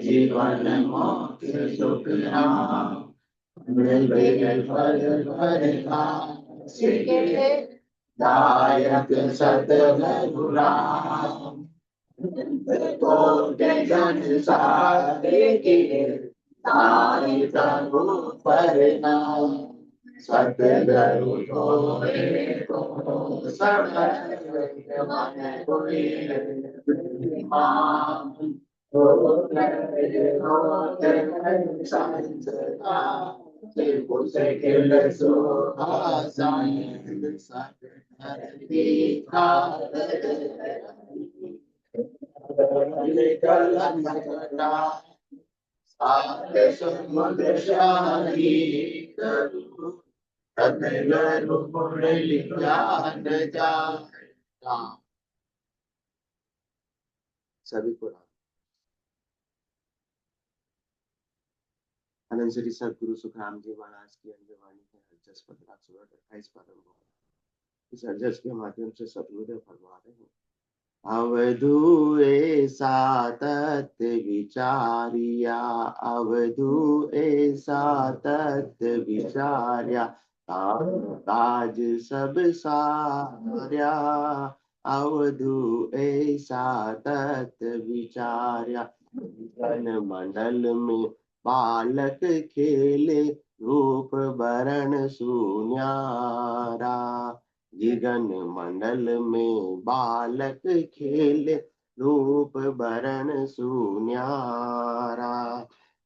जीवन मोक्ष सुख दायक सतगुराम कोटि जन सारे के ताई प्रभु परिणाम सतगुरु को सब मन कोई सभी को आनंद श्री सदगुरु सुखराम जी महाराज की अंजवाणी है अरजस 15/28 पालन। इस अरजस के माध्यम से सदगुरुदेव फरमा रहे हैं, अवधू ऐसा तत्व विचारिया, अवधू ऐसा तत्व विचार्या, काज सब सार्या, अवधू ऐसा तत्व विचार्या। वन मंडल में बालक खेले, रूप बरण सुन्यारा, जिगन मंडल में बालक खेले, रूप बरण सुन्यारा।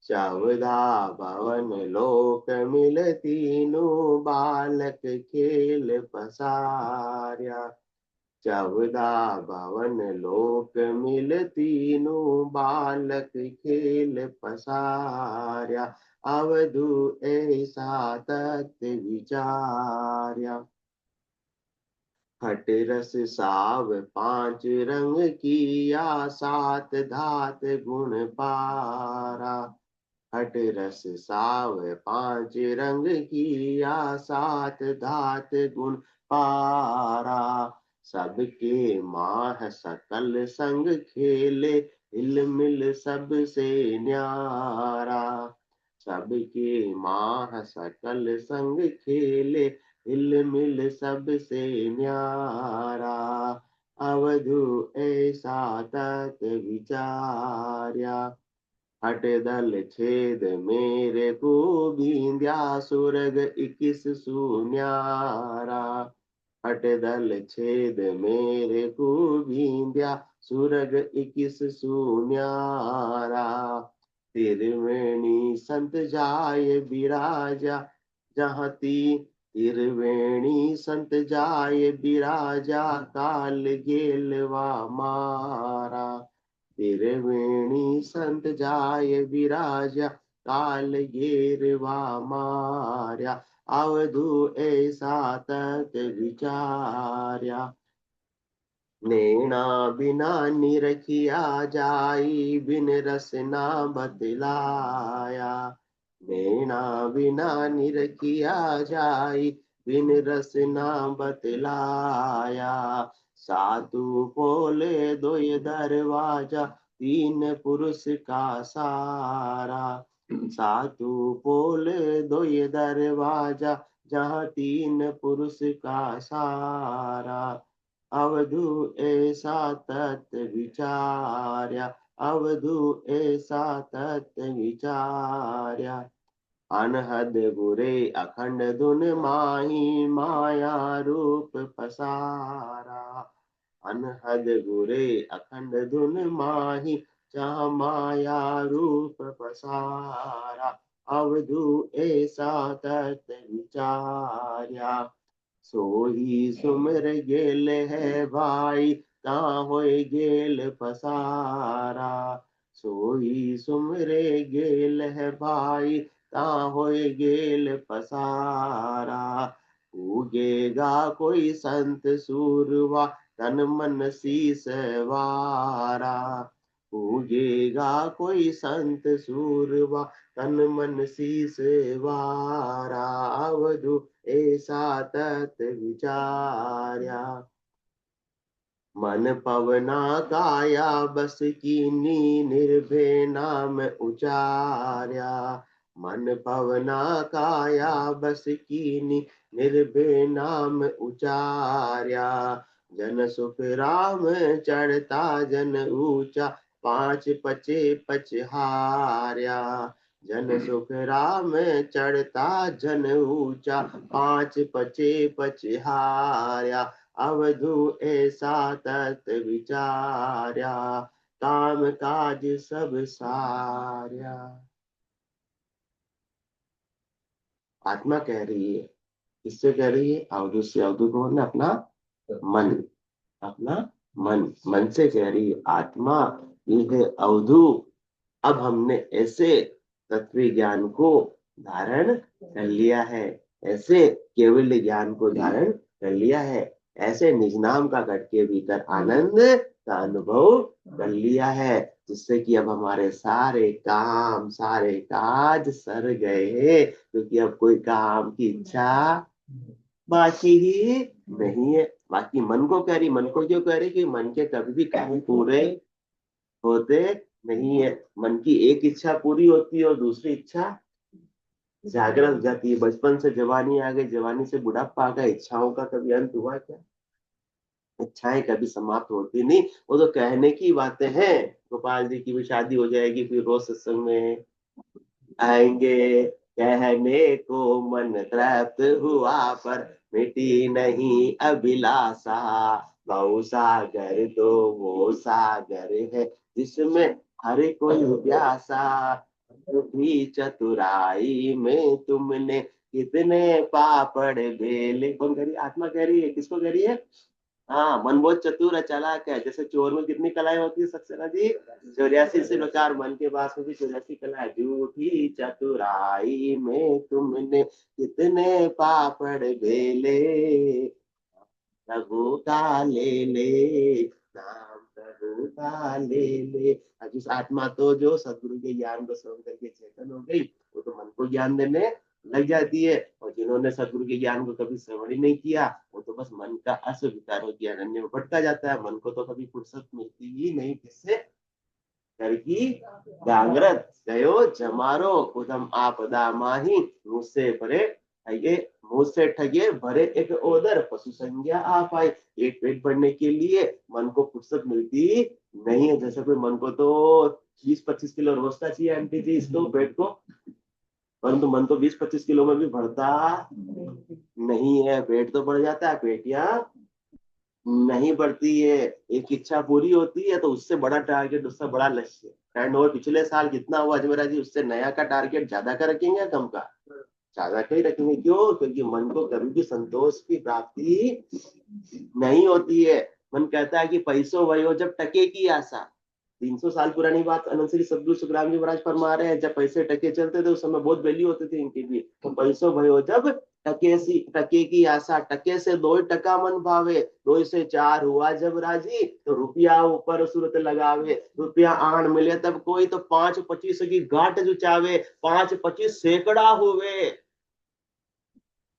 14 भवन लोक मिल, तीनों बालक खेल पसार्या, 14 भवन लोक मिल, तीनों बालक खेल पसार्या, अवधू ऐसा तत्व विचार्या। खट रस साव 5 रंग किया, 7 धात गुण पारा, खट रस साव 5 रंग किया, 7 धात गुण पारा। सबके माह सकल संग खेले, हिल मिल सबसे न्यारा, सबके माह सकल संग खेले, हिल मिल सबसे न्यारा, अवधू ऐसा तत्व विचार्या। हट दल छेद मेरे को बींद्या, सुरग 21 सुन्यारा, हट दल छेद मेरे को बींद्या, सुरग 21 सुन्यारा। त्रिवेणी संत जाय विराजा, जहाँ त्रिवेणी संत जाय विराजा, काल गेलवा मारा, त्रिवेणी संत जाय विराजा, काल गेरवा मार्या, अवधू ऐसा तत्व विचार्या। नैना बिना निरखिया जाई, बिन रसना बतलाया, नैना बिना निरखिया जाई, बिन रसना बतलाया। साधु बोले 2 दरवाजा, 3 पुरुष का सारा, साधु बोले 2 दरवाजा, जहाँ 3 पुरुष का सारा, अवधू ऐसा तत्व विचार्या, अवधू ऐसा तत्व विचार्या। अनहद बुरे अखंड धुन माही, माया रूप पसारा, अनहद बुरे अखंड धुन माही, जहाँ माया रूप पसारा, अवधू ऐसा तत्व विचार्या। सोही सुमर गेल है भाई, कहाँ होए गेल पसारा, सोही सुमरे गेल है भाई, कहाँ होए गेल पसारा। उगेगा कोई संत सूरवा, तन मन शीस वारा, पूजेगा कोई संत सूरवा, तन मन शीस वारा, अवधु ऐसा तत विचार्या। मन पवना काया बस कीनी, निर्भय नाम उचार्या। मन पवना काया बस कीनी, निर्भय नाम उचार्या। जन सुख राम चढ़ता जन ऊंचा, पांच पचे पचहार्या। जन सुख राम चढ़ता जन ऊंचा, पांच पचे पचहार्या। अवधु ऐसा तत विचार्या, काम काज सब सार्या। आत्मा कह रही है, किससे कह रही है? अवधु से। अवधु कौन है? अपना मन। अपना मन से कह रही है आत्मा, ये है अवधु। अब हमने ऐसे तत्व ज्ञान को धारण कर लिया है, ऐसे केवल ज्ञान को धारण कर लिया है, ऐसे निज नाम का घट के भीतर आनंद का अनुभव कर लिया है, जिससे कि अब हमारे सारे काम सारे काज सर गए हैं, क्योंकि अब कोई काम की इच्छा बाकी ही नहीं है। बाकी मन को कह रही, मन को क्यों कह रही? कि मन के कभी भी काम पूरे होते नहीं है। मन की एक इच्छा पूरी होती है और दूसरी इच्छा जागृत हो जाती है। बचपन से जवानी आ गई, जवानी से बुढ़ापा आ गया, इच्छाओं का कभी अंत हुआ क्या? इच्छाएं कभी समाप्त होती नहीं। वो तो कहने की बातें हैं। गोपाल जी की भी शादी हो जाएगी, फिर रोज सत्संग में आएंगे। कहने को मन तृप्त हुआ, पर मिटी नहीं अभिलाषा। बहु सागर तो वो सागर है, जिसमें हर कोई प्यासा। भी चतुराई में तुमने कितने पापड़ बेले। कौन कह रही है? आत्मा कह रही है। किसको कह रही है? हाँ, मन बहुत चतुर है, चालाक है। जैसे चोर में कितनी कलाएं होती है सक्सेना जी? 84 से प्रकार मन के पास में भी 84 कला है। झूठी चतुराई में तुमने कितने पापड़ बेले, प्रभु का ले नाम, प्रभु का ले। अब इस आत्मा तो जो सदगुरु के ज्ञान को श्रवण करके चेतन हो गई, वो तो मन को ज्ञान देने लग जाती है। और जिन्होंने सदगुरु के ज्ञान को कभी श्रवण ही नहीं किया, वो तो बस मन का अस्वीकार हो गया, अनन्य में भटका जाता है। मन को तो कभी फुर्सत मिलती ही नहीं किससे? कर की जागृत गयो जमारो, उदम आपदा माही। मुझसे भरे ठगे, मुझसे ठगे भरे एक ओदर, पशु संज्ञा आप आई। एक पेट भरने के लिए मन को फुर्सत मिलती नहीं है। जैसे कोई मन को तो 20-25 किलो रोज का चाहिए आंटी जी इसको, पेट को, परंतु मन तो 20-25 किलो में भी भरता नहीं है। पेट तो बढ़ जाता है, पेटियां नहीं बढ़ती है। एक इच्छा पूरी होती है तो उससे बड़ा टारगेट, उससे बड़ा लक्ष्य। एंड और पिछले साल कितना हुआ अजमेरा जी, उससे नया का टारगेट ज्यादा का रखेंगे या कम का? ज्यादा का ही रखेंगे। क्यों? क्योंकि मन को कभी भी संतोष की प्राप्ति नहीं होती है। मन कहता है कि पैसों भयो जब टके की आशा। 300 साल पुरानी बात अनंत श्री सदगुरु सुखराम जी महाराज फरमा रहे हैं। जब पैसे टके चलते थे उस समय बहुत वैल्यू होती थी इनकी भी। तो पैसों भयो जब टके की आशा, टके से 2 टका मन भावे, 2 से 4 हुआ जब राजी, तो रुपया ऊपर सूरत लगावे। रुपया आन मिले तब कोई, तो 5-25 की गांठ जुचावे, 5-25 सैकड़ा हुए,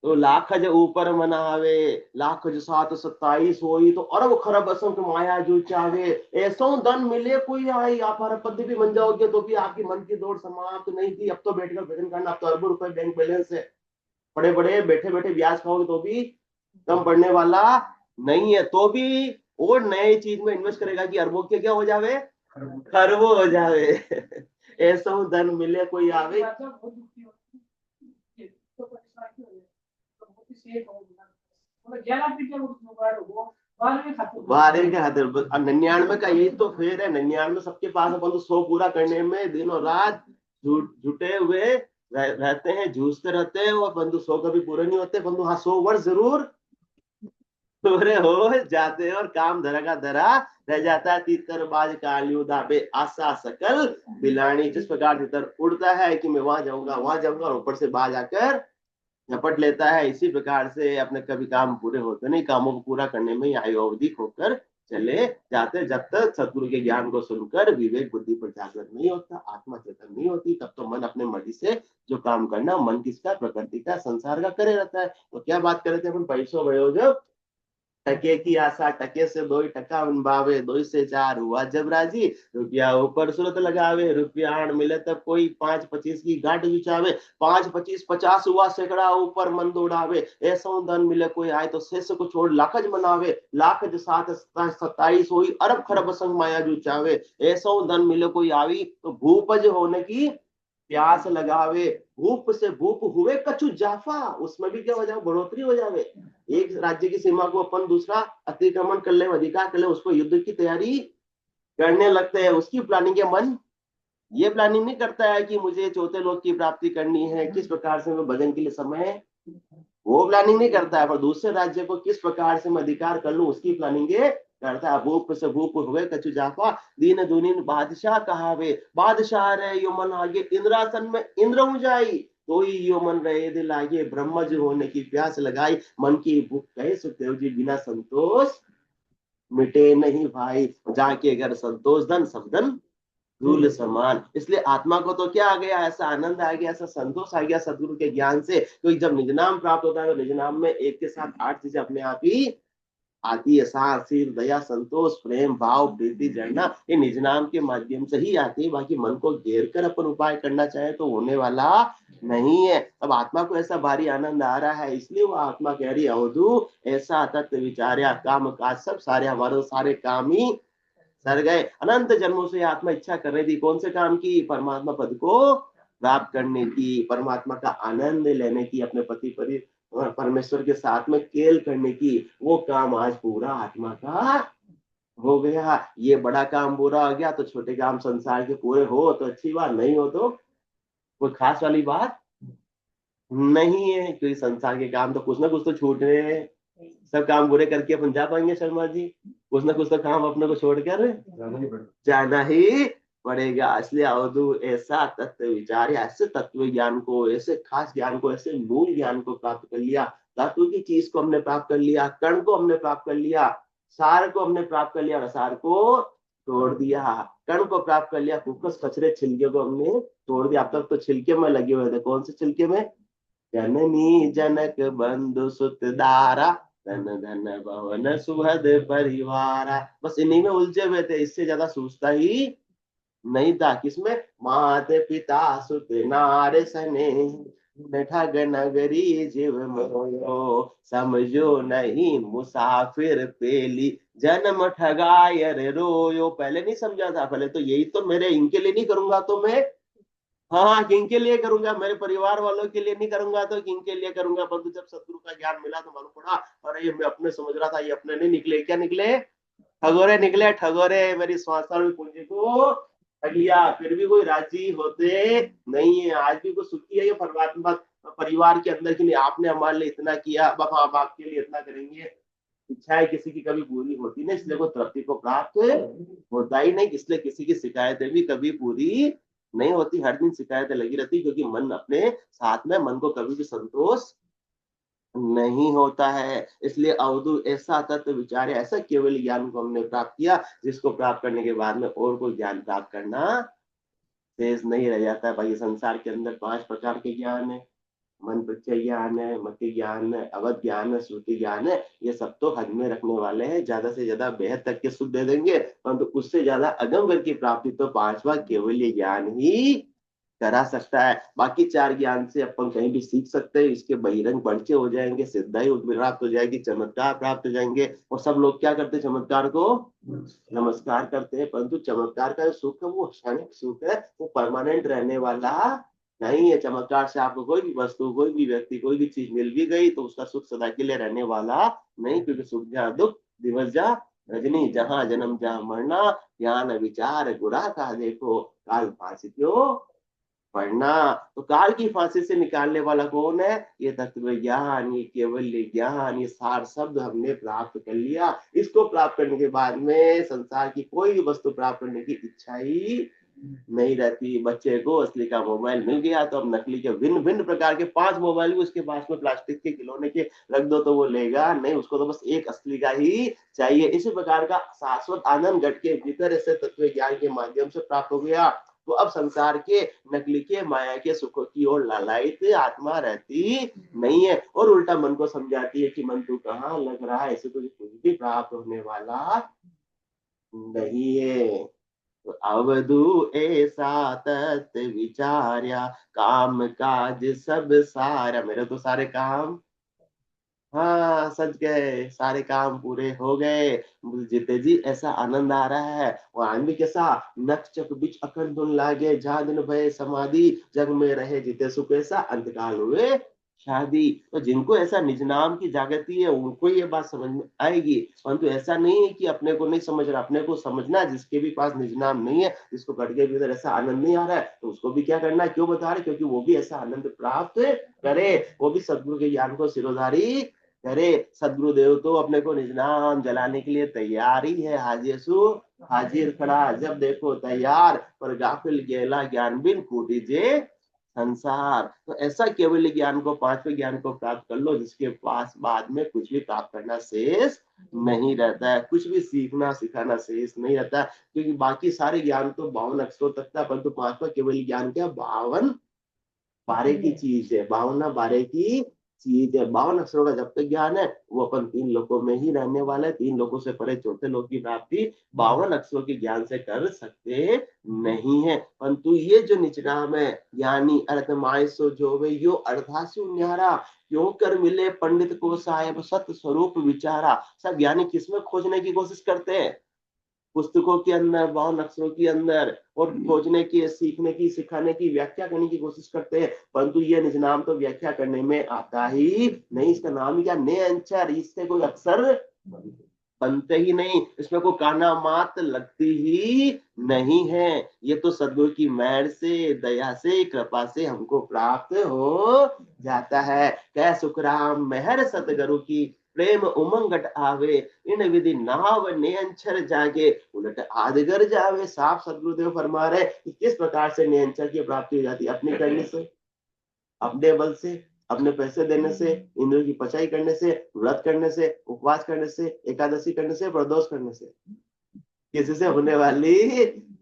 तो लाख जो ऊपर मनावे। लाख जो 7-27 होई, तो अरब खरब असंख्य माया जो चाहे। ऐसो धन मिले कोई आई, आप अरबपति भी बन जाओगे तो भी आपकी मन की दौड़ समाप्त नहीं थी। अब तो बैठकर भजन करना, अब तो अरबों रुपए बैंक बैलेंस है, बड़े बड़े बैठे बैठे ब्याज खाओगे तो भी कम पड़ने वाला नहीं है। तो भी और नए चीज में इन्वेस्ट करेगा कि अरबों के क्या हो जावे, खरबों हो जावे। ऐसा धन मिले कोई आवे। बारहवीं के खातिर 99 का यही तो फेर है। 99 सबके पास है, बंधु 100 पूरा करने में दिनों रात जुटे हुए रहते हैं, जूझते रहते हैं, और बंधु 100 कभी पूरे नहीं होते। बंधु हाँ 100 वर्ष जरूर पूरे हो जाते हैं, और काम धरा का धरा रह जाता है। तीतर बाज कालियो दाबे आशा सकल बिलानी। जिस प्रकार तीतर उड़ता है कि मैं वहां जाऊंगा वहां जाऊंगा, और ऊपर से बाज आकर झपट लेता है, इसी प्रकार से अपने कभी काम पूरे होते नहीं, कामों को पूरा करने में आयु अवधि खोकर चले जाते। जब तक सदगुरु के ज्ञान को सुनकर विवेक बुद्धि पर जागृत नहीं होता, आत्मा चेतन नहीं होती, तब तो मन अपने मर्जी से जो काम करना, मन किसका, प्रकृति का, संसार का करे रहता है। तो क्या बात करे थे अपन, पैसों भयो जब टके की आशा, टके से दो टका उनबावे, दो से चार हुआ जब राजी, रुपया ऊपर सूरत लगावे, रुपया आण मिले तब कोई 5-25 की गांठ जुचावे, 5-25-50 हुआ सैकड़ा ऊपर मन दौड़ावे, ऐसा धन मिले कोई आए तो शेष को छोड़ लाखज मनावे, लाखज 7-27 हुई अरब खरब संग माया जुचावे, ऐसा धन मिले कोई आवी तो भूपज होने की प्यास लगावे, भूप से भूप हुए कछु जाफा, उसमें भी क्या हो जाए, बढ़ोतरी हो जावे। एक राज्य की सीमा को अपन दूसरा अतिक्रमण कर ले, अधिकार कर ले, उसको युद्ध की तैयारी करने लगते हैं। उसकी प्लानिंग के मन ये प्लानिंग नहीं करता है कि मुझे चौथे लोक की प्राप्ति करनी है, किस प्रकार से मैं भजन के लिए समय, वो प्लानिंग नहीं करता है। पर दूसरे राज्य को किस प्रकार से मैं अधिकार कर लूं, उसकी प्लानिंग करता है। भूप से भूप हुए कछु जाफा, दीन दुनीन बादशाह कहावे, बादशाह रहे यो मन आगे, इंद्रासन में इंद्र जाई, तो ही यो मन रहे दिल आगे, ब्रह्मज होने की प्यास लगाई, मन की भूख कहे सुखदेव जी, बिना संतोष मिटे नहीं भाई, जाके घर संतोष धन सब धन धूल समान। इसलिए आत्मा को तो क्या आ गया, ऐसा आनंद आ गया, ऐसा संतोष आ गया सदगुरु के ज्ञान से। तो जब निज नाम प्राप्त होता है तो निज नाम में एक के साथ 8 चीजें अपने आप ही आती है, सार सिर दया संतोष प्रेम भाव प्रीति झरना, ये निज नाम के माध्यम से ही आती है। बाकी मन को घेर कर अपन उपाय करना चाहे तो होने वाला नहीं है। अब आत्मा को ऐसा भारी आनंद आ रहा है, इसलिए वो आत्मा कह रही अवधु ऐसा तत्व विचार्या, काम काज सब सारे हमारे सारे काम ही सर गए। अनंत जन्मों से आत्मा इच्छा कर रही थी कौन से काम की, परमात्मा पद को प्राप्त करने की, परमात्मा का आनंद लेने की, अपने पति परमेश्वर के साथ में खेल करने की। वो काम आज पूरा आत्मा का हो गया। ये बड़ा काम पूरा हो गया तो छोटे काम संसार के पूरे हो तो अच्छी बात, नहीं हो तो कोई खास वाली बात नहीं है, क्योंकि संसार के काम तो कुछ ना कुछ तो छूट रहे हैं। सब काम पूरे करके अपन जा पाएंगे शर्मा जी, कुछ ना कुछ तो काम अपने को छोड़कर जाना ही पड़ेगा। इसलिए अवधु ऐसा तत्व विचार, ऐसे तत्व ज्ञान को, ऐसे खास ज्ञान को, ऐसे मूल ज्ञान को प्राप्त कर लिया। तत्व की चीज को हमने प्राप्त कर लिया, कण को हमने प्राप्त कर लिया, सार को हमने प्राप्त कर लिया, सार को तोड़ दिया, कण को प्राप्त कर लिया, कुकस कचरे छिलके को हमने तोड़ दिया। अब तक तो छिलके में लगे हुए थे, कौन से छिलके में, जननी जनक बंधु सुत दारा, धन धन भवन सुहद परिवार, बस इन्हीं में उलझे हुए थे, इससे ज्यादा सोचता ही नहीं था। किसमें, माते पिता सुत नार सने, ठग नगरी जीव मोयो, समझो नहीं मुसाफिर पेली, जन्म ठगायर रोयो। पहले नहीं समझा था, पहले तो यही तो मेरे इनके लिए नहीं करूंगा तो मैं, हाँ किंग के लिए करूंगा, मेरे परिवार वालों के लिए नहीं करूंगा तो किंग के लिए करूंगा। परंतु जब सदगुरु का ज्ञान मिला तो मालूम पड़ा, अरे ये मैं अपने समझ रहा था, ये अपने नहीं निकले, क्या निकले, ठगोरे निकले। ठगोरे मेरी श्वासा पूंजी को ठग लिया, फिर भी कोई राजी होते नहीं है। आज भी कोई सुखी है ये परमात्मा परिवार के अंदर की नहीं, आपने हमारे लिए इतना किया, अब हम आपके लिए इतना करेंगे। इच्छाएं किसी की कभी पूरी होती नहीं, इसलिए कोई तृप्ति को प्राप्त होता ही नहीं, इसलिए किसी की शिकायतें भी कभी पूरी नहीं होती। हर दिन शिकायतें लगी रहती, क्योंकि मन अपने साथ में, मन को कभी भी संतोष नहीं होता है। इसलिए अवधु ऐसा तत्व विचार, ऐसा केवल ज्ञान को हमने प्राप्त किया, जिसको प्राप्त करने के बाद में और कोई ज्ञान प्राप्त करना शेष नहीं रह जाता है। भाई संसार के अंदर 5 प्रकार के ज्ञान है, मन प्रत्यय ज्ञान है, मति ज्ञान है, अवध ज्ञान है, श्रुति ज्ञान है। ये सब तो हद में रखने वाले हैं, ज्यादा से ज्यादा बेहद तक के सुख दे देंगे, परंतु उससे ज्यादा अगम की प्राप्ति तो 5वां केवल ज्ञान ही करा सकता है। बाकी 4 ज्ञान से अपन कहीं भी सीख सकते हैं, इसके बहिरंग परिचय हो जाएंगे, सिद्धाई प्राप्त हो जाएगी, चमत्कार प्राप्त हो जाएंगे। और सब लोग क्या करते हैं, चमत्कार को नमस्कार करते हैं, परंतु चमत्कार का जो सुख है वो क्षणिक सुख है, वो परमानेंट रहने वाला नहीं है। चमत्कार से आपको कोई भी वस्तु, कोई भी व्यक्ति, कोई भी चीज मिल भी गई तो उसका सुख सदा के लिए रहने वाला नहीं, क्योंकि सुख जहाँ दुख दिवस जा रजनी, जहाँ जन्म जहाँ मरना, ज्ञान विचार गुरा का देखो, काल फांसी क्यों पढ़ना। तो काल की फांसी से निकालने वाला कौन है, ये तत्व ज्ञान, ये केवल ज्ञान, ये सार शब्द हमने प्राप्त कर लिया। इसको प्राप्त करने के बाद में संसार की कोई भी वस्तु प्राप्त करने की इच्छा ही नहीं रहती। बच्चे को असली का मोबाइल मिल गया तो अब नकली के भिन्न भिन्न प्रकार के 5 मोबाइल भी उसके पास में प्लास्टिक के खिलौने के रख दो तो वो लेगा नहीं, उसको तो बस एक असली का ही चाहिए। इसी प्रकार का शाश्वत आनंद घट के भीतर ऐसे तत्व ज्ञान के माध्यम से प्राप्त हो गया। तो अब संसार के नकली के माया के सुखों की ओर लालायित आत्मा रहती नहीं है, और उल्टा मन को समझाती है कि मन तू कहाँ लग रहा है, ऐसे तुझे कुछ भी प्राप्त होने वाला नहीं है। तो अवधू ऐसा तत् विचार्या, काम काज सब सारा, मेरे तो सारे काम, हाँ सच गए, सारे काम पूरे हो गए। मुझे जीते जी ऐसा आनंद आ रहा है। और आनंद भी कैसा, नख चक बिच अखंड धुन लागे, जहाँ दिन भय समाधि, जग में रहे जीते सुख ऐसा, अंतकाल हुए शादी। तो जिनको ऐसा निज नाम की जागृति है उनको ये बात समझ में आएगी। परंतु ऐसा नहीं है कि अपने को नहीं समझ रहा, अपने को समझना है। जिसके भी पास निज नाम नहीं है, जिसको घट के भीतर ऐसा आनंद नहीं आ रहा है, तो उसको भी क्या करना है, क्यों बता रहे, क्योंकि वो भी ऐसा आनंद प्राप्त करे, वो भी सदगुरु के ज्ञान को सिरोधारी करे। सदगुरुदेव तो अपने को निज नाम जलाने के लिए तैयार ही है, हाजिर हाजिर खड़ा, जब देखो तैयार, पर गाफिल गेला ज्ञान बिन कूटीजे संसार। तो ऐसा केवल ज्ञान को, पांचवें ज्ञान को प्राप्त कर लो, जिसके पास बाद में कुछ भी प्राप्त करना शेष नहीं रहता है, कुछ भी सीखना सिखाना शेष नहीं रहता। क्योंकि बाकी सारे ज्ञान तो 52 अक्षरों तक था, परंतु पांचवा केवल ज्ञान क्या 52 बारे की चीज है, 52 बारे की चीज है। 52 अक्षरों का जब तक ज्ञान है, वो अपन 3 लोकों में ही रहने वाला है। 3 लोकों से परे चौथे लोक की प्राप्ति 52 अक्षरों के ज्ञान से कर सकते नहीं है। परंतु ये जो निचनाम है, ज्ञानी अर्थ मायसो जो वे यो अर्धासु न्यारा, क्यों कर मिले पंडित को साहेब सत स्वरूप विचारा। सब ज्ञानी किसमें खोजने की कोशिश करते हैं, पुस्तकों के अंदर, 52 अक्षरों के अंदर, और खोजने की, सीखने की, सिखाने की, व्याख्या करने की कोशिश करते हैं। परंतु ये निज नाम तो व्याख्या करने में आता ही नहीं। इसका नाम ही क्या, ने अंचर, इससे कोई अक्षर बनते ही नहीं, इसमें कोई काना मात लगती ही नहीं है। ये तो सदगुरु की मेहर से, दया से, कृपा से हमको प्राप्त हो जाता है। कह सुखराम मेहर सतगुरु की, प्रेम उमंगट आवे, इन विधि नाव नियंचर जागे, उलट आदगर जावे। साफ सदगुरुदेव फरमा रहे कि किस प्रकार से नियंचर की प्राप्ति हो जाती है, अपनी करने से, अपने बल से, अपने पैसे देने से, इंद्रियों की पचाई करने से, व्रत करने से, उपवास करने से, एकादशी करने से, प्रदोष करने से, किसी से होने वाली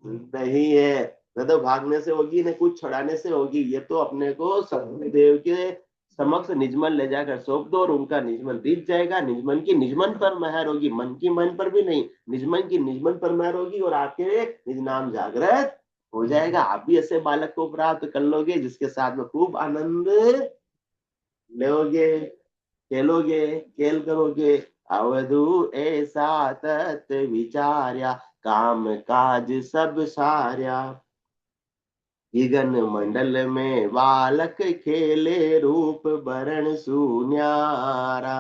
नहीं है। न तो भागने से होगी, न कुछ छुड़ाने से होगी। ये तो अपने को सदगुरुदेव के समक्ष निजमन ले जाकर सौंप दो, और उनका निजमन बीत जाएगा। निजमन की निजमन पर महर होगी, मन की मन पर भी नहीं, निजमन की निजमन पर महर होगी, और आपके निज नाम जागृत हो जाएगा। आप भी ऐसे बालक को प्राप्त कर लोगे, जिसके साथ में खूब आनंद लोगे, खेलोगे, खेल करोगे। अवधू ऐसा तत् विचार्या, काम काज सब सार्या, गगन मंडल में बालक खेले, रूप बरण सुन्यारा,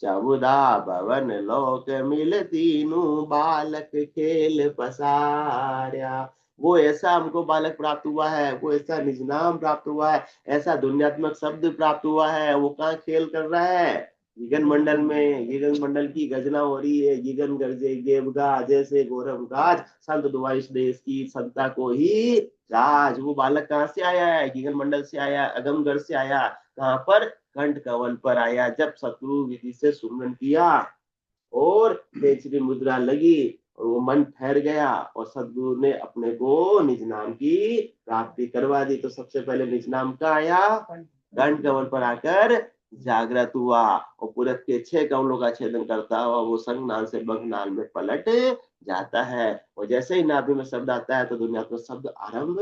14 भवन लोक मिल तीनों, बालक खेल पसार्या। वो ऐसा हमको बालक प्राप्त हुआ है, वो ऐसा निज नाम प्राप्त हुआ है, ऐसा दुनियात्मक शब्द प्राप्त हुआ है। वो कहाँ खेल कर रहा है, गगन मंडल में। गगन मंडल की गर्जना हो रही है, गगन गर्जे गेवगा, जैसे गौरव गाज, संत दुआइश देश की संता को ही राज। वो बालक कहाँ से आया है, गगन मंडल से आया, अगमगढ़ से आया। कहाँ पर, कंठ कंवन पर आया। जब शत्रु विधि से सुमरन किया और बेचरी मुद्रा लगी, और वो मन ठहर गया, और सदगुरु ने अपने को निज नाम की प्राप्ति करवा दी। तो सबसे पहले निज नाम का आया, कंठ कंवन पर आकर जागृत हुआ, और पूरब के 6 कमलों का छेदन करता हुआ वो संग नाल से बंग नाल में पलट जाता है। और जैसे ही नाभि में शब्द आता है, तो दुनिया को शब्द आरंभ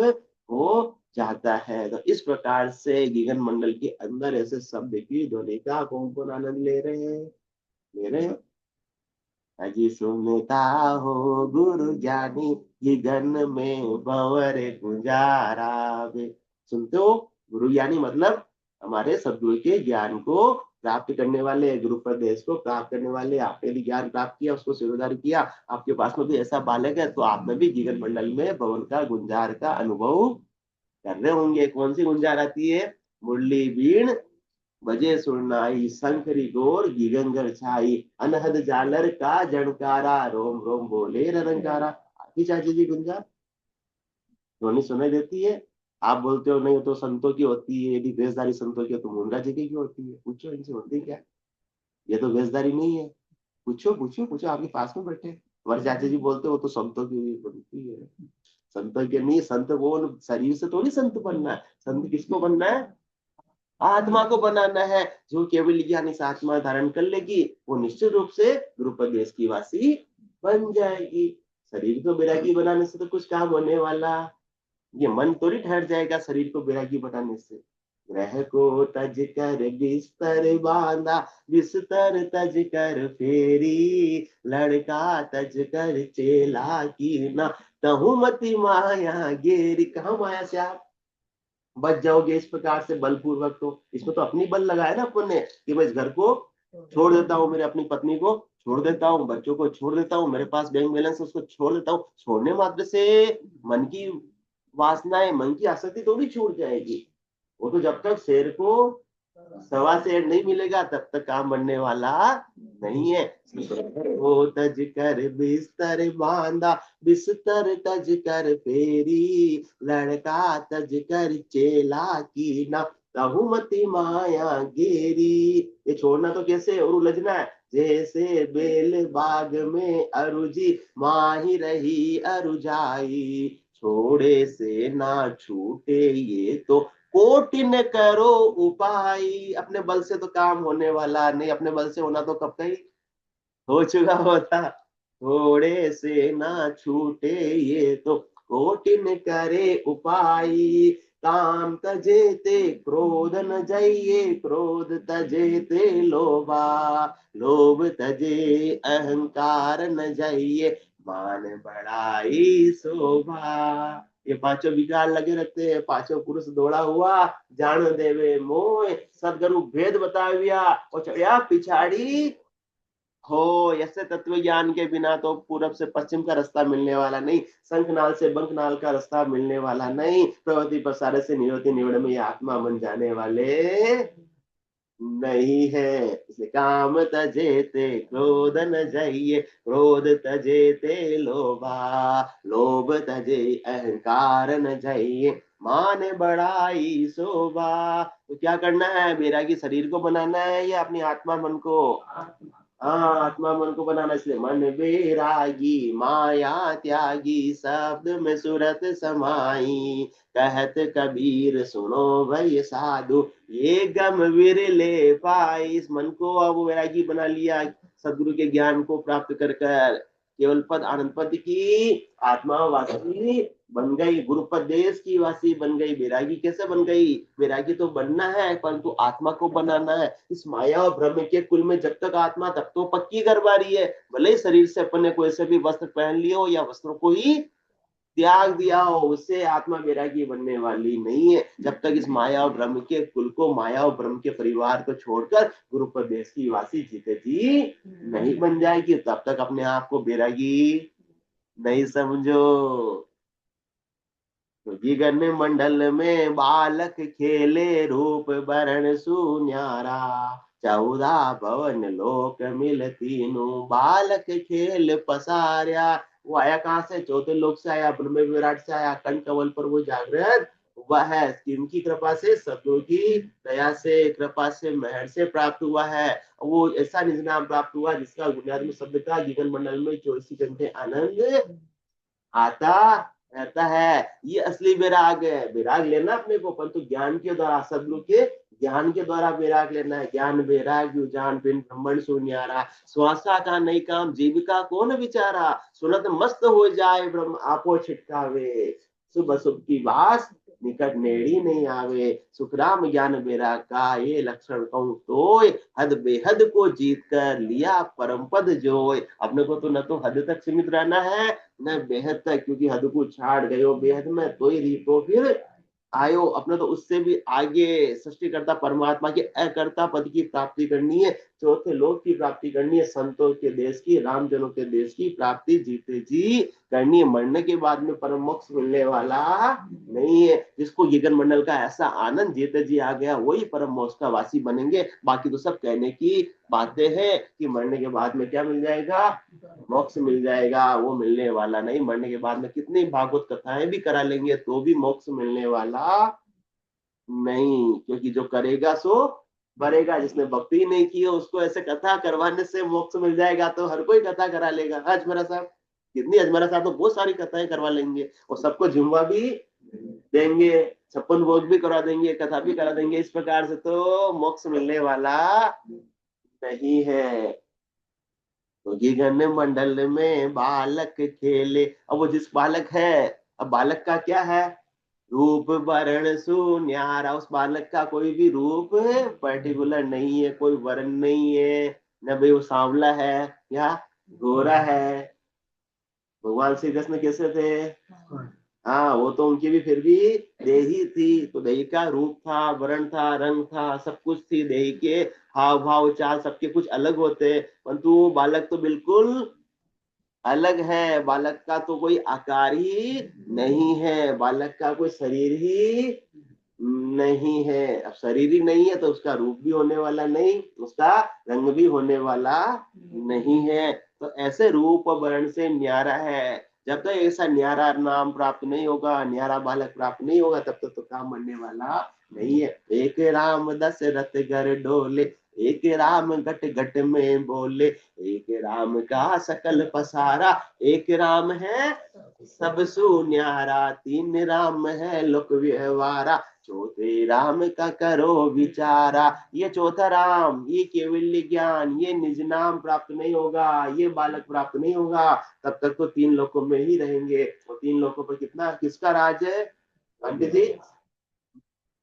हो जाता है। तो इस प्रकार से गगन मंडल के अंदर ऐसे शब्द की ध्वनि का कौन कौन आनंद ले रहे हैं, ले रहे हैं। अजी सुनता हो गुरु ज्ञानी, गगन में भंवर गुंजारा वे। सुनते हो, गुरु ज्ञानी मतलब हमारे सदगुरु के ज्ञान को प्राप्त करने वाले, गुरु प्रदेश को प्राप्त करने वाले। आपने भी ज्ञान प्राप्त किया, उसको सिरोधार किया, आपके पास में भी ऐसा बालक है, तो आपने भी गगन मंडल में भवन का गुंजार का अनुभव कर रहे होंगे। कौन सी गुंजार आती है, मुरली बीण बजे सुरनाई, शंकरी गोर गीगंगर छाई, अनहद जालर का जनकारा, रोम रोम बोले रंकारा। आती चाची जी गुंजा। ध्वनि सुनाई देती है? आप बोलते हो नहीं वो तो संतों की होती है, यदि भेषधारी संतों की हो तो मुंडा जी की क्यों होती है? पूछो इनसे, होती है क्या? ये तो भेषधारी नहीं है। पूछो पूछो पूछो, आपके पास में बैठे हमारे चाचा जी बोलते हो तो संतों की बनती है। संतों के नहीं, संत वो शरीर से थोड़ी संत बनना है। संत किसको बनना है? आत्मा को बनाना है। जो केवल ज्ञान इस आत्मा धारण कर लेगी वो निश्चित रूप से गुरुपदेश की वासी बन जाएगी। शरीर को बैरागी बनाने से तो कुछ काम होने वाला, ये मन थोड़ी ठहर जाएगा शरीर को बैरागी बनाने से। ग्रह को तज कर बिस्तर बांधा, बिस्तर तज कर फेरी, लड़का तज कर चेला की ना, तहु मति माया गेरी। कहा माया से आप बच जाओगे इस प्रकार से बलपूर्वक? तो इसमें तो अपनी बल लगाया ना अपन ने कि मैं इस घर को छोड़ देता हूँ, मेरे अपनी पत्नी को छोड़ देता हूँ, बच्चों को छोड़ देता हूँ, मेरे पास बैंक बैलेंस है उसको छोड़ देता हूँ। छोड़ने मात्र से मन की वासनाएं, मन की आसक्ति थोड़ी छूट जाएगी। वो तो जब तक शेर को सवा सेर नहीं मिलेगा तब तक काम बनने वाला नहीं है। वो तज कर बिस्तर बांधा, बिस्तर तज कर फेरी, लड़का तज कर चेला की ना, तहुमति माया गेरी। ये छोड़ना तो कैसे और उलझना है? जैसे बेल बाग में अरुजी, माही रही अरुजाई, छोड़े से ना छूटे ये तो कोटिन करो उपाय। अपने बल से तो काम होने वाला नहीं, अपने बल से होना तो कब का ही हो चुका होता। थोड़े से ना छूटे ये तो कोटिन करे उपाय, काम तजेते क्रोध न जाइए, क्रोध तजेते लोभा, लोभ तजे अहंकार न जाइए, मान बढ़ाई शोभा। ये पांचों विकार लगे रहते हैं, पांचों पुरुष दौड़ा हुआ जान देवे मोय, सदगुरु भेद बताविया और चढ़िया पिछाड़ी हो। ऐसे तत्व ज्ञान के बिना तो पूरब से पश्चिम का रास्ता मिलने वाला नहीं, शंखनाल से बंकनाल का रास्ता मिलने वाला नहीं, प्रवृत्ति प्रसार से निवृत्ति निवड़ में ये आत्मा बन जाने वाले नहीं है। इसलिए काम तजेते क्रोध न जाइए, क्रोध तजेते लोभा, लोभ तजे अहंकार न जाइए, मान बढ़ाई शोभा। तो क्या करना है? बैरागी शरीर को बनाना है या अपनी आत्मा मन को? हाँ, आत्मा मन को बनाना। इसलिए मन बैरागी माया त्यागी, शब्द में सूरत समाई, कहत कबीर सुनो भई साधु, ये गम विरले पाई। इस मन को अब वैरागी बना लिया सदगुरु के ज्ञान को प्राप्त कर कर, केवल पद आनंद पद की आत्मा वासी बन गई, गुरुपदेश की वासी बन गई। बैरागी कैसे बन गई? बैरागी तो बनना है परंतु आत्मा को बनाना है। इस माया और भ्रम के कुल में जब तक आत्मा तब तो पक्की घरबारी है। भले ही शरीर से अपन ने कोई से भी वस्त्र पहन लिए हो या वस्त्रों को ही त्याग दिया हो, उससे आत्मा बैरागी बनने वाली नहीं है। जब तक इस माया और ब्रह्म के कुल को, माया और ब्रह्म के परिवार को छोड़कर गुरुपदेश की वासी जीते जी नहीं बन जाएगी, तब तक अपने आप को बैरागी नहीं समझो। गगन मंडल में बालक खेले, रूप वर्ण सुन्यारा, 14 भवन लोक मिल तीनों, बालक खेल पसार्या। वो आया कहाँ से? चौथे लोक से आया, ब्रह्म विराट से आया, कंठ कवल पर वो जागृत हुआ है। किनकी कृपा से? सतगुरु की दया से, कृपा से, मेहर से प्राप्त हुआ है। वो ऐसा निज नाम प्राप्त हुआ जिसका बुनियाद में शब्द का गगन मंडल में 24 घंटे आनंद आता रहता है। ये असली वैराग है। वैराग लेना अपने को परंतु ज्ञान के द्वारा, सदगुरु के ज्ञान के द्वारा वैराग लेना है। ज्ञान वैराग जान बिन ब्रह्मण शून्यारा, श्वासा का नहीं काम जीविका कौन विचारा, सुनत मस्त हो जाए ब्रह्म आपो छिटकावे, शुभ शुभ की बात निकट नेड़ी नहीं आवे, सुखराम ज्ञान वैराग का ये लक्षण कहूं तोय, हद बेहद को जीत कर लिया परम पद जोय। अपने को तो न तो हद तक सीमित रहना है न बेहद तक, क्योंकि हद को छाड़ गए हो बेहद में तो फिर आयो। अपने तो उससे भी आगे सृष्टिकर्ता परमात्मा के अकर्ता पद की प्राप्ति करनी है। चौथे लोक की प्राप्ति करनी है, संतों के देश की, रामजनों के देश की प्राप्ति जीते जी करनी है। मरने के बाद में परम मोक्ष मिलने वाला नहीं है। जिसको गगन मंडल का ऐसा आनंद जीते जी आ गया वही परम मोक्ष का वासी बनेंगे। बाकी तो सब कहने की बातें हैं कि मरने के बाद में क्या मिल जाएगा, मोक्ष मिल जाएगा, वो मिलने वाला नहीं। मरने के बाद में कितनी भागवत कथाएं भी करा लेंगे तो भी मोक्ष मिलने वाला नहीं, क्योंकि जो करेगा सो मरेगा। जिसने भक्ति नहीं की है उसको ऐसे कथा करवाने से मोक्ष मिल जाएगा तो हर कोई कथा करा लेगा। अजमेरा साहब, कितनी अजमेरा साहब तो बहुत सारी कथाएं करवा लेंगे और सबको जिम्मा भी देंगे, 56 भोग भी करा देंगे, कथा भी करा देंगे। इस प्रकार से तो मोक्ष मिलने वाला नहीं है। तो गगन मंडल में बालक खेले, अब वो जिस बालक है, अब बालक का क्या है, रूप वर्ण सुन्यारा। उस बालक का कोई भी रूप पर्टिकुलर नहीं है, कोई वर्ण नहीं है, न भाई वो सांवला है या गोरा है। भगवान श्री कृष्ण कैसे थे, हाँ वो तो उनकी भी फिर भी देही थी, तो देही का रूप था, वर्ण था, रंग था, सब कुछ थी। देही के हाव भाव चाल सबके कुछ अलग होते, परंतु बालक तो बिल्कुल अलग है। बालक का तो कोई आकार ही नहीं है, बालक का कोई शरीर ही नहीं है। अब शरीर ही नहीं है तो उसका रूप भी होने वाला नहीं, उसका रंग भी होने वाला नहीं है। तो ऐसे रूप वर्ण से न्यारा है। जब तक ऐसा न्यारा नाम प्राप्त नहीं होगा, न्यारा बालक प्राप्त नहीं होगा, तब तक तो काम बनने वाला नहीं है। एक राम दशरथ घर डोले, एक राम घट घट में बोले, एक राम का सकल पसारा, एक राम है सब सुन्यारा, तीन राम है लोक व्यवहारा, चौथे राम का करो विचारा। ये चौथा राम, ये केवल ज्ञान, ये निज नाम प्राप्त नहीं होगा, ये बालक प्राप्त नहीं होगा, तब तक तो तीन लोकों में ही रहेंगे। और तीन लोकों पर कितना किसका राज है पंडित जी,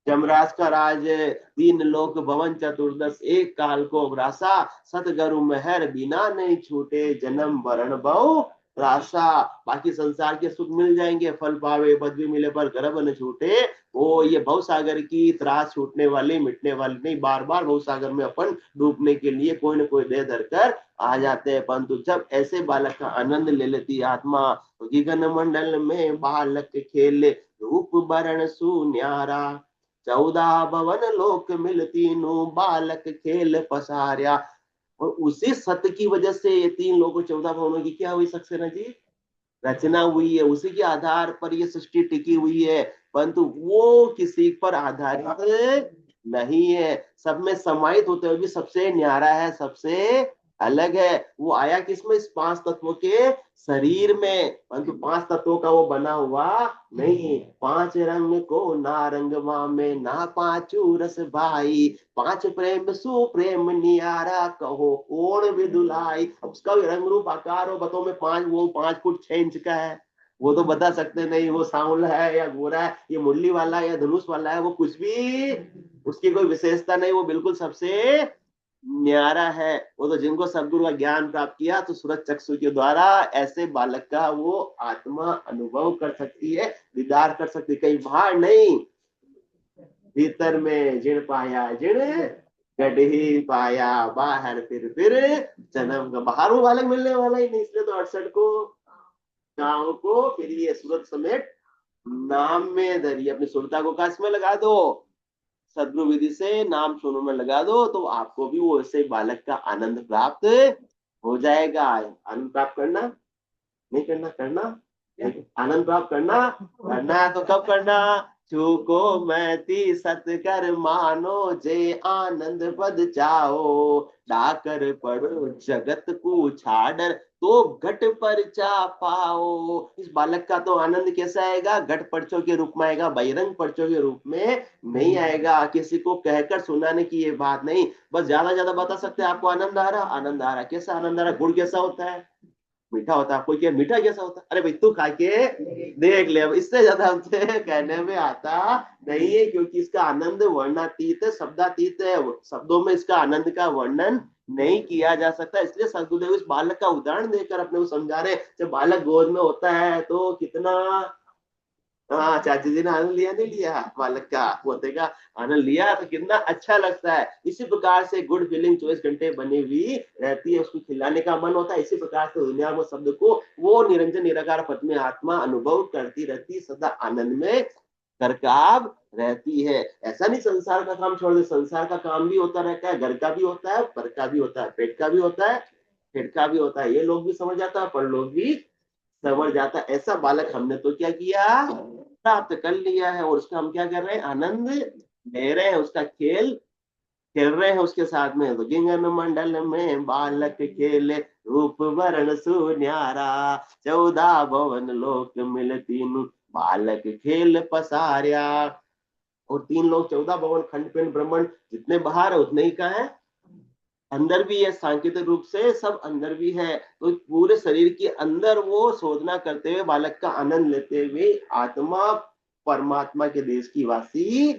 जमराज का राज है। तीन लोक भवन चतुर्दश एक काल को ग्रासा, सतगरु मेहर बिना नहीं छूटे, जन्म वरण बहु राशा। बाकी संसार के सुख मिल जाएंगे, फल पावे पदवी मिले पर गर्भ न छूटे, वो ये भव सागर की त्रास छूटने वाली मिटने वाली नहीं। बार बार भव सागर में अपन डूबने के लिए कोई न कोई देह धरकर आ जाते हैं, परंतु जब ऐसे बालक का आनंद ले लेती आत्मा, तो गगन मंडल में बालक खेले, रूप वर्ण सुन्यारा, 14 भवन लोक मिल तीनों, बालक खेल पसार्या। और उसी सत्य की वजह से ये तीन लोगों 14 भवनों की क्या हुई सक्सेना जी, रचना हुई है। उसी के आधार पर ये सृष्टि टिकी हुई है, परंतु वो किसी पर आधारित नहीं है। सब में समाहित होते हुए भी सबसे न्यारा है, सबसे अलग है। वो आया किसमें, इस 5 तत्वों के शरीर में, परंतु 5 तत्वों का वो बना हुआ नहीं। 5 रंग को नारंगवा में, ना पांचू रस भाई, 5 प्रेम सुप्रेम नियारा, कहो कौन विदुलाई। उसका भी रंग रूप आकार और बतों में 5, वो 5 फुट 6 इंच का है, वो तो बता सकते नहीं वो सांवला है या गोरा है, ये मुरली वाला है या धनुष वाला है, वो कुछ भी उसकी कोई विशेषता नहीं, वो बिल्कुल सबसे न्यारा है। वो तो जिनको सदगुरु का ज्ञान प्राप्त किया तो सूरज चक्षु के द्वारा ऐसे बालक का वो आत्मा अनुभव कर सकती है, दीदार कर सकती है, कहीं बाहर नहीं। भीतर में जिण पाया जिण गढ़ ही पाया, बाहर फिर जन्म का, बाहर वो बालक मिलने वाला ही नहीं। इसलिए तो 68 को गांव को फिर ये सूरत समेत नाम में धरिए, अपनी सुरता को काश में लगा दो, सदगुरु विधि से नाम सुनो में लगा दो, तो आपको भी वो ऐसे बालक का आनंद प्राप्त हो जाएगा। आनंद प्राप्त करना नहीं करना, करना आनंद प्राप्त करना, करना है तो कब करना, चूको मैती सत कर मानो, जे आनंद पद चाहो, डाकर पढ़ो जगत को छाडर, तो घट पर चा पाओ। इस बालक का तो आनंद कैसा आएगा, घट पर्चों के रूप में आएगा, बहिरंग पर्चों के रूप में नहीं आएगा। किसी को कहकर सुनाने की ये बात नहीं, बस ज्यादा बता सकते हैं आपको आनंद आ रहा, आनंद आ रहा। कैसा आनंद आ रहा, गुड़ कैसा होता है, मीठा होता है। कोई क्या मीठा कैसा होता है, अरे भाई तू खा के देख ले। अब इससे ज्यादा हमसे कहने में आता नहीं है, क्योंकि इसका आनंद वर्णातीत है, शब्दातीत है। शब्दों में इसका आनंद का वर्णन नहीं किया जा सकता। इसलिए सदगुरुदेव इस बालक का उदाहरण देकर अपने को समझा रहे, जब बालक गोद में होता है तो कितना हाँ, चाची जी ने आनंद लिया नहीं लिया, बालक का पोते का आनंद लिया तो कितना अच्छा लगता है। इसी प्रकार से गुड फीलिंग 24 घंटे बनी हुई रहती है, उसको खिलाने का मन होता है। इसी प्रकार से दुनिया को शब्द को वो निरंजन निराकार पद्मे आत्मा अनुभव करती रहती, सदा आनंद में करकाब रहती है। ऐसा नहीं संसार का काम छोड़ दे, संसार का काम भी होता रहता है, घर का भी होता है, पर का भी होता है, पेट का भी होता है, पेट का भी होता है। ये लोग भी समझ जाता है, पर लोग भी समझ जाता है। ऐसा बालक हमने तो क्या किया, प्राप्त कर लिया है, और उसका हम क्या कर रहे हैं, आनंद ले रहे हैं, उसका खेल खेल रहे हैं उसके साथ में। तो गिंगन मंडल में बालक खेले, रूप वर्ण सुन्यारा, 14 भवन लोक मिल तीन, बालक खेल पसार्या। और 3 लोग, 14 भवन, खंड पिंड ब्रह्मांड, जितने बाहर है उतने ही का है अंदर भी है। सांकेतिक रूप से सब अंदर भी है। तो पूरे शरीर के अंदर वो शोधना करते हुए, बालक का आनंद लेते हुए आत्मा परमात्मा के देश की वासी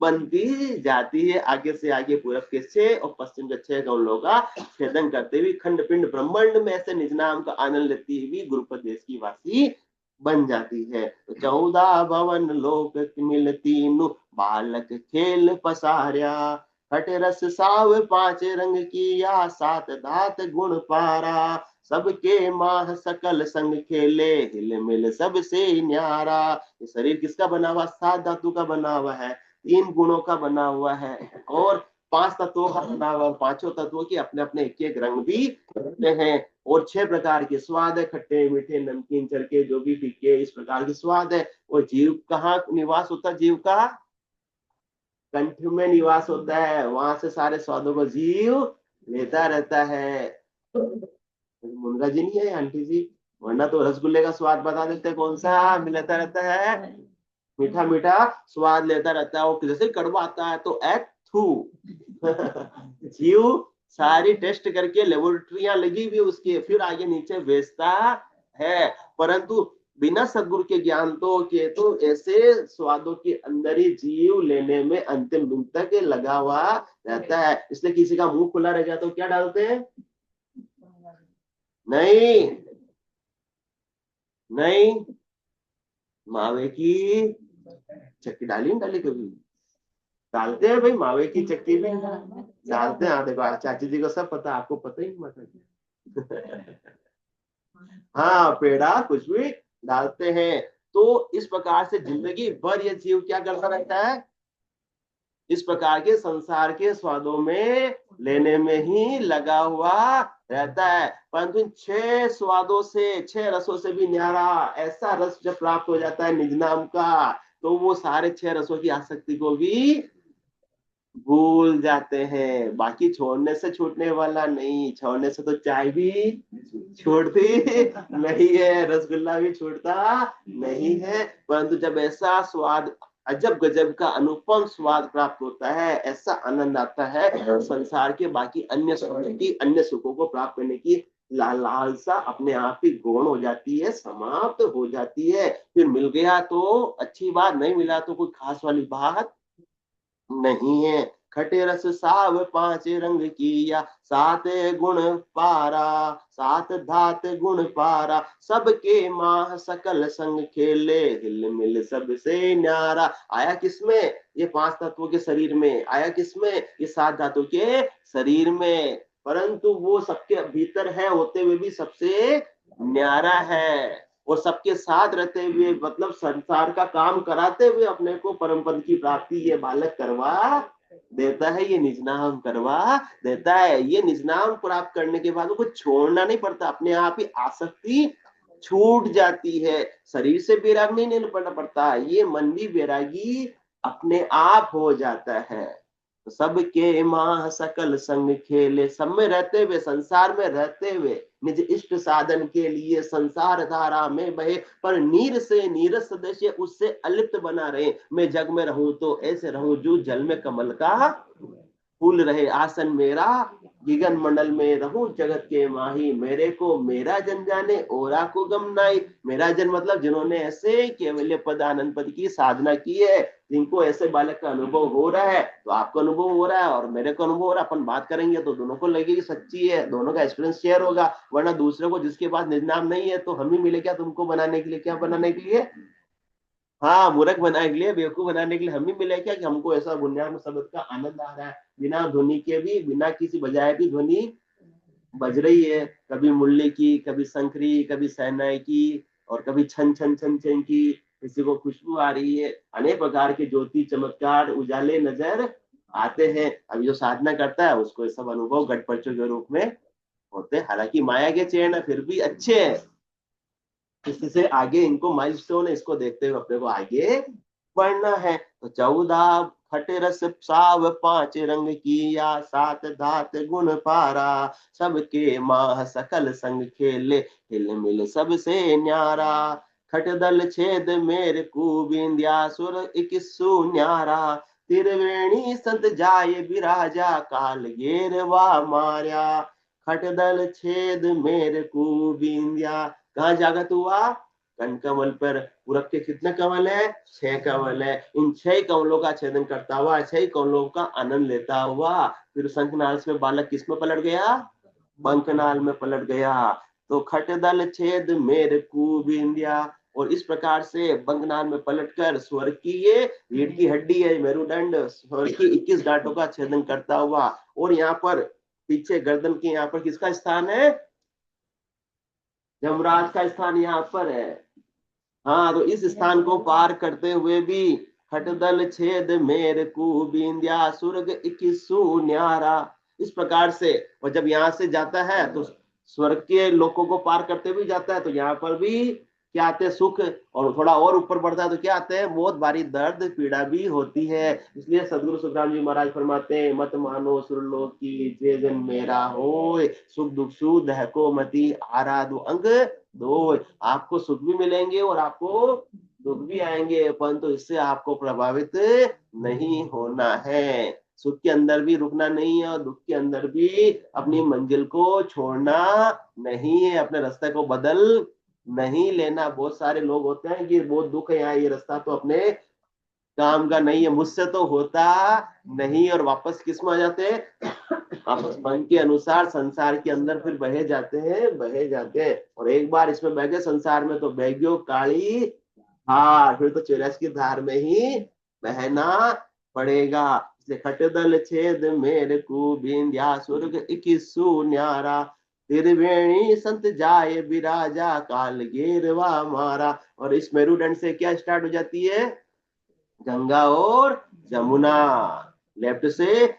बनती जाती है। आगे से आगे पूरब के 6 और पश्चिम के 6 कौलों का छेदन करते हुए खंड पिंड ब्रह्मांड में ऐसे निज नाम का आनंद लेती हुई गुरुपद देश की वासी बन जाती है। तो 14 भवन लोक मिल तीनु, बालक खेल पसार्या, खट रस साव 5 रंग किया, 7 धात गुण पारा, सबके माह सकल संग खेले, हिल मिल सबसे न्यारा। ये शरीर किसका बना हुआ, 7 धातु का बना हुआ है, 3 गुणों का बना हुआ है, और 5 तत्वों का बना हुआ। पांचों तत्वों के अपने अपने एक एक रंग भी होते हैं, और 6 प्रकार के स्वाद है, खट्टे मीठे नमकीन चरके जो भी फीके, इस प्रकार के स्वाद है। और जीव कहाँ निवास होता है, जीव का कंठ में निवास होता है, वहां से सारे स्वादों को जीव लेता रहता है। मुनगा जी नहीं है आंटी जी, वरना तो रसगुल्ले का स्वाद बता देते कौन सा मिलता रहता है, मीठा मीठा स्वाद लेता रहता है। वो जैसे कड़वा आता है तो एक थू जीव सारी टेस्ट करके लेबोरेटरियां लगी हुई उसके, फिर आगे नीचे बेचता है। परंतु बिना सदगुरु के ज्ञान तो ऐसे स्वादों के अंदर ही जीव लेने में अंतिम दिन तक लगा हुआ रहता है। इसलिए किसी का मुंह खुला रह गया तो क्या डालते हैं, नहीं नहीं, मावे की चक्की डाली नहीं डाली कभी, डालते हैं भाई, मावे की चक्की में डालते हैं। हाँ देखो, चाची जी को सब पता, आपको पता ही नहीं मतलब हाँ, पेड़ा कुछ भी डालते हैं। तो इस प्रकार से जिंदगी भर ये जीव क्या करता रहता है, इस प्रकार के संसार के स्वादों में लेने में ही लगा हुआ रहता है। परंतु इन 6 स्वादों से, 6 रसों से भी न्यारा ऐसा रस जब प्राप्त हो जाता है निज नाम का, तो वो सारे 6 रसों की आसक्ति को भी भूल जाते हैं। बाकी छोड़ने से छूटने वाला नहीं, छोड़ने से तो चाय भी छूटती नहीं है, रसगुल्ला भी छूटता नहीं है। परंतु जब ऐसा स्वाद, अजब गजब का अनुपम स्वाद प्राप्त होता है, ऐसा आनंद आता है, संसार के बाकी अन्य की अन्य सुखों को प्राप्त करने की लालसा अपने आप ही गौण हो जाती है, समाप्त हो जाती है। फिर मिल गया तो अच्छी बात, नहीं मिला तो कोई खास वाली बात नहीं है। खटे रस साव 5 रंग किया, 7 गुण पारा, 7 धात गुण पारा, सबके माह सकल संग खेले, हिल मिल सबसे न्यारा। आया किसमें, ये 5 तत्वों के शरीर में, आया किसमें, ये 7 धातु के शरीर में। परंतु वो सबके भीतर है होते हुए भी सबसे न्यारा है, और सबके साथ रहते हुए, मतलब संसार का काम कराते हुए अपने को परम पद की प्राप्ति ये बालक करवा देता है, ये निज नाम करवा देता है। ये निज नाम प्राप्त करने के बाद कुछ छोड़ना नहीं पड़ता, अपने आप ही आसक्ति छूट जाती है। शरीर से बैराग नहीं पड़ना पड़ता, ये मन भी बैरागी अपने आप हो जाता है। सबके माह सकल संग खेले, सब में रहते हुए, संसार में रहते हुए निज इष्ट साधन के लिए संसार धारा में बहे, पर नीर से नीरस सदस्य उससे अलिप्त बना रहे। मैं जग में रहूं तो ऐसे रहूं जो जल में कमल का फूल रहे, आसन मेरा गिगन मंडल में रहूं जगत के माही, मेरे को मेरा जन जाने ओरा को गम नाई। मेरा जन मतलब जिन्होंने ऐसे केवल पद आनंद पद की साधना की है, जिनको ऐसे बालक का अनुभव हो रहा है, तो आपको अनुभव हो रहा है और मेरे को अनुभव हो रहा है, अपन बात करेंगे तो दोनों को लगेगी सच्ची है, दोनों का एक्सपीरियंस शेयर होगा। वरना दूसरे को जिसके पास निज नाम नहीं है तो हम ही मिले क्या तुमको बनाने के लिए, क्या बनाने के लिए, हाँ, मूर्ख बनाने के लिए, बेवकूफ बनाने के लिए हम ही मिले क्या कि हमको ऐसा बुनियाद में शब्द का आनंद आ रहा है, बिना ध्वनि के भी, बिना किसी बजाए भी ध्वनि बज रही है, कभी मुरली की, कभी शंखरी, कभी सहनाई की, और कभी छन छन छन छन की, किसी को खुशबू आ रही है, अनेक प्रकार के ज्योति चमत्कार उजाले नजर आते हैं। अभी जो साधना करता है उसको ये सब अनुभव घटपचों के रूप में होते हैं। हालांकि माया के चरण है फिर भी अच्छे हैं, इससे आगे इनको माइलस्टोन है, इसको देखते हुए अपने को आगे बढ़ना है। तो 14 खट रस साव 5 रंग किया, 7 धात गुण पारा, सबके माह सकल संग खेले, हिल मिल सबसे न्यारा, खट दल छेद मेर कुबिंद्या, सुर इकिसु न्यारा, त्रिवेणी संत जाय विराजा, काल गेरवा मार्या, खट दल छेद मेर कुबिंद्या। कहाँ जागत हुआ? कंठ कमल पर। पूरब के कितने कमल है? 6 कमल है। इन 6 कमलों का छेदन करता हुआ, 6 कमलों का आनंद लेता हुआ, फिर शंखनाल में बालक किस में पलट गया? पंखनाल में पलट गया। तो खट दल छेद मेर कुबिंदिया, और इस प्रकार से बंगनाल में पलटकर स्वर्ग की, ये रीढ़ की हड्डी है मेरुदंड, स्वर्ग की 21 गांठों का छेदन करता हुआ, और यहाँ पर पीछे गर्दन के यहाँ पर किसका स्थान है? यमराज का स्थान यहाँ पर है। हाँ, तो इस स्थान को पार करते हुए भी खटदल छेद मेर कुबिंद्या, सुर्ग इकिसु न्यारा, इस प्रकार से। और जब यहाँ से जाता है तो स्वर्ग के लोकों को पार करते भी जाता है, तो यहाँ पर भी क्या आते हैं? सुख। और थोड़ा और ऊपर बढ़ता है तो क्या आते हैं? बहुत भारी दर्द पीड़ा भी होती है। इसलिए सदगुरु सुखराम जी महाराज फरमाते हैं, मत मानो सुरलोक की जे जन मेरा होय, सुख दुख सुध है को मती आराधु अंग दो। आपको सुख भी मिलेंगे और आपको दुख भी आएंगे, परंतु इससे आपको प्रभावित नहीं होना है। सुख के अंदर भी रुकना नहीं है और दुख के अंदर भी अपनी मंजिल को छोड़ना नहीं है, अपने रास्ते को बदल नहीं लेना। बहुत सारे लोग होते हैं कि बहुत दुख है यहाँ, ये रास्ता तो अपने काम का नहीं है, मुझसे तो होता नहीं, और वापस किस में आ जाते हैं? वापस मन के अनुसार संसार के अंदर फिर बहे जाते हैं, बहे जाते हैं। और एक बार इसमें बह गए संसार में तो बह गयो काली धार, फिर तो 84 की धार में ही बहना पड़ेगा। इसलिए खटदल छेद मेरे कुबिंद्या, स्वर्ग इकिसु न्यारा, त्रिवेणी संत जाए विराजा, काल गेरवा मारा। और इस मेरुदंड से क्या स्टार्ट हो जाती है? गंगा और जमुना, लेफ्ट से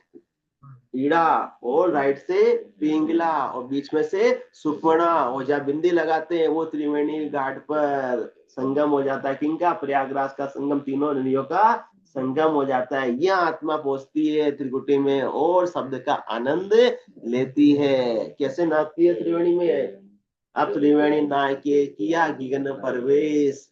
ईड़ा और राइट से पिंगला, और बीच में से सुपर्णा, और जहाँ बिंदी लगाते हैं वो त्रिवेणी घाट पर संगम हो जाता है। किनका? प्रयागराज का संगम, तीनों नदियों का संगम हो जाता है। यह आत्मा पहुंचती है त्रिकुटी में और शब्द का आनंद लेती है। कैसे नाचती है त्रिवेणी में? अब त्रिवेणी नाय के किया गगन प्रवेश,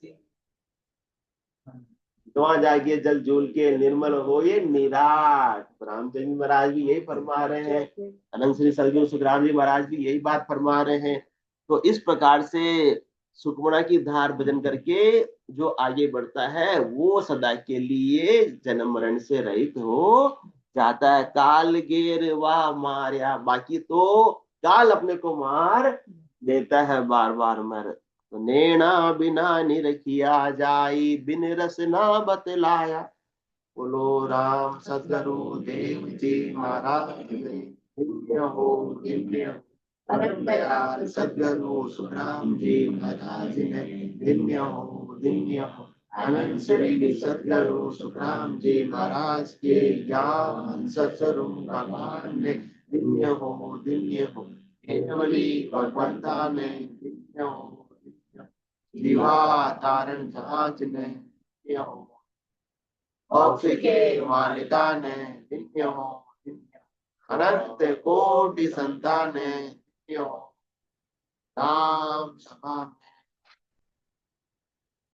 तो वहां जाके जल झूल के निर्मल हो ये निराट। रामचंद्र महाराज भी यही फरमा रहे हैं, अनंत श्री सदगुरु सुखराम जी महाराज भी यही बात फरमा रहे हैं। तो इस प्रकार से सुखमणा की धार भजन करके जो आगे बढ़ता है वो सदा के लिए जन्म मरण से रहित हो जाता है। काल गेर वाह मार्या, बाकी तो काल अपने को मार देता है बार बार मर। तो नैना बिना निरखिया जाई, बिन रस ना बतलाया, बोलो राम सदगुरु देव जी महाराज दिव्य हो, दिव्य हो। परम दयाल सदगुरु सुखराम जी महाराज ने दिव्य हो, दिव्य हो। अनंत श्री सदगुरु सुखराम जी महाराज के ज्ञान सत्स्वरूप भगवान ने दिव्य हो, दिव्य हो। केवली भगवंता ने दिव्य हो, दिवा तारण जहाज ने दिव्य हो, मोक्ष के मालिका ने दिव्य हो, दिव्य। अनंत कोटि संतान ने दिव्य हो, राम सभा में